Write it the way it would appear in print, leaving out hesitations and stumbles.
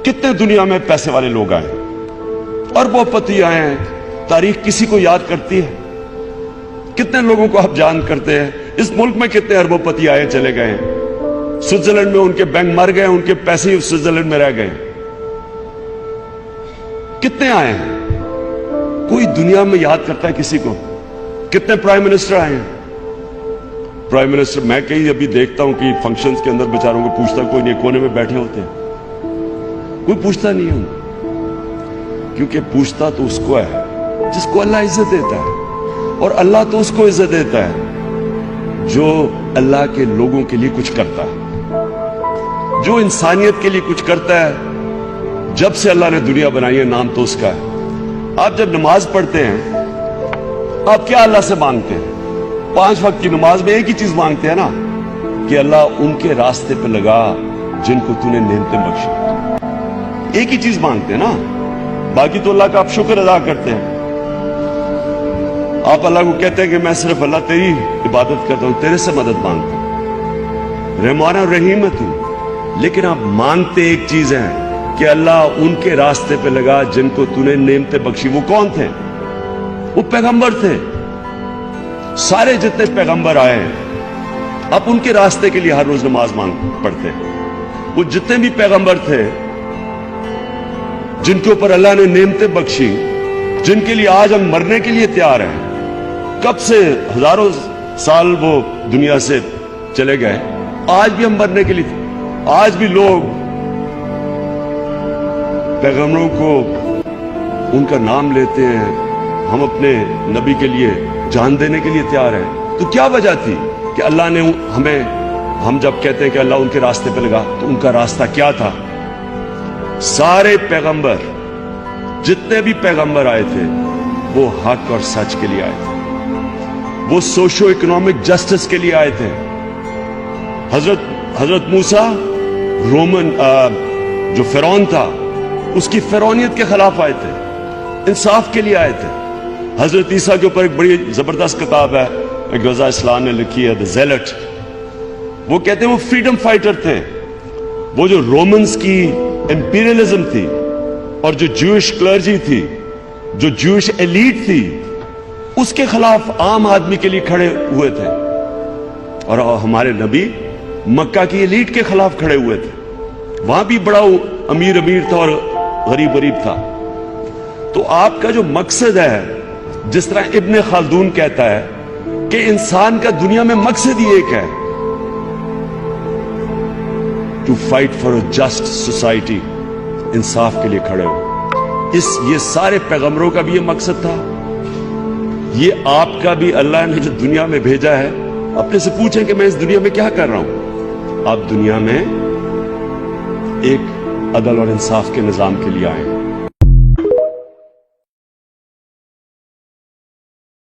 कितने दुनिया में पैसे वाले लोग आए, अरबोपति आए हैं, तारीख किसी को याद करती है? कितने लोगों को आप जान करते हैं? इस मुल्क में कितने अरबोपति आए चले गए हैं? स्विट्जरलैंड में उनके बैंक मर गए, उनके पैसे ही स्विट्जरलैंड में रह गए। कितने आए हैं? कोई दुनिया में याद करता है किसी को? कितने प्राइम मिनिस्टर आए हैं? प्राइम मिनिस्टर मैं कहीं अभी देखता हूं कि फंक्शंस के अंदर बेचारों को पूछता कोई नहीं, कोने में बैठे होते हैं, कोई पूछता नहीं है, क्योंकि पूछता तो उसको है जिसको अल्लाह इज्जत देता है, और अल्लाह तो उसको इज्जत देता है जो अल्लाह के लोगों के लिए कुछ करता है, जो इंसानियत के लिए कुछ करता है। जब से अल्लाह ने दुनिया बनाई है नाम तो उसका है। आप जब नमाज पढ़ते हैं आप क्या अल्लाह से मांगते हैं? 5 वक्त की नमाज में एक ही चीज मांगते हैं ना, कि अल्लाह उनके रास्ते पे लगा जिनको तूने नेमतें बख्शी। एक ही चीज मांगते हैं ना, बाकी तो अल्लाह का आप शुक्र अदा करते हैं। आप अल्लाह को कहते हैं कि मैं सिर्फ अल्लाह तेरी इबादत करता हूं, तेरे से मदद मांगता हूं, रहमान और रहीम है तू। लेकिन आप मांगते एक चीज है कि अल्लाह उनके रास्ते पे लगा जिनको तूने नेमतें बख्शी। वो कौन थे? वो पैगंबर थे। सारे जितने पैगंबर आए आप उनके रास्ते के लिए हर रोज नमाज पढ़ते हैं। वो जितने भी पैगंबर थे जिनके ऊपर अल्लाह ने नेमतें बख्शी, जिनके लिए आज हम मरने के लिए तैयार हैं, कब से हजारों साल वो दुनिया से चले गए, आज भी हम मरने के लिए, आज भी लोग पैगंबरों को उनका नाम लेते हैं। हम अपने नबी के लिए जान देने के लिए तैयार हैं। तो क्या वजह थी कि अल्लाह ने हमें, हम जब कहते हैं कि अल्लाह उनके रास्ते पे लगा, तो उनका रास्ता क्या था? सारे पैगंबर, जितने भी पैगंबर आए थे, वो हक और सच के लिए आए थे, वो सोशो इकोनॉमिक जस्टिस के लिए आए थे। हजरत मूसा रोमन जो फिरौन था उसकी फिरौनियत के खिलाफ आए थे, इंसाफ के लिए आए थे। हजरत ईसा के ऊपर एक बड़ी जबरदस्त किताब है गजा इस्लाम ने लिखी है, द ज़ेलट। वो कहते हैं वो फ्रीडम फाइटर थे। वो जो रोमन्स की इंपीरियलिज्म थी और जो ज्यूइश क्लर्जी थी, जो ज्यूइश एलीट थी, उसके खिलाफ आम आदमी के लिए खड़े हुए थे। और हमारे नबी मक्का की एलीट के खिलाफ खड़े हुए थे। वहां भी बड़ा अमीर था और गरीब था। तो आपका जो मकसद है, जिस तरह इब्ने खालदून कहता है कि इंसान का दुनिया में मकसद ही एक है, to fight for a just society, इंसाफ के लिए खड़े हो। ये सारे पैगंबरों का भी ये मकसद था, ये आपका भी। अल्लाह ने जो दुनिया में भेजा है, अपने से पूछें कि मैं इस दुनिया में क्या कर रहा हूं। आप दुनिया में एक अदल और इंसाफ के निजाम के लिए आए।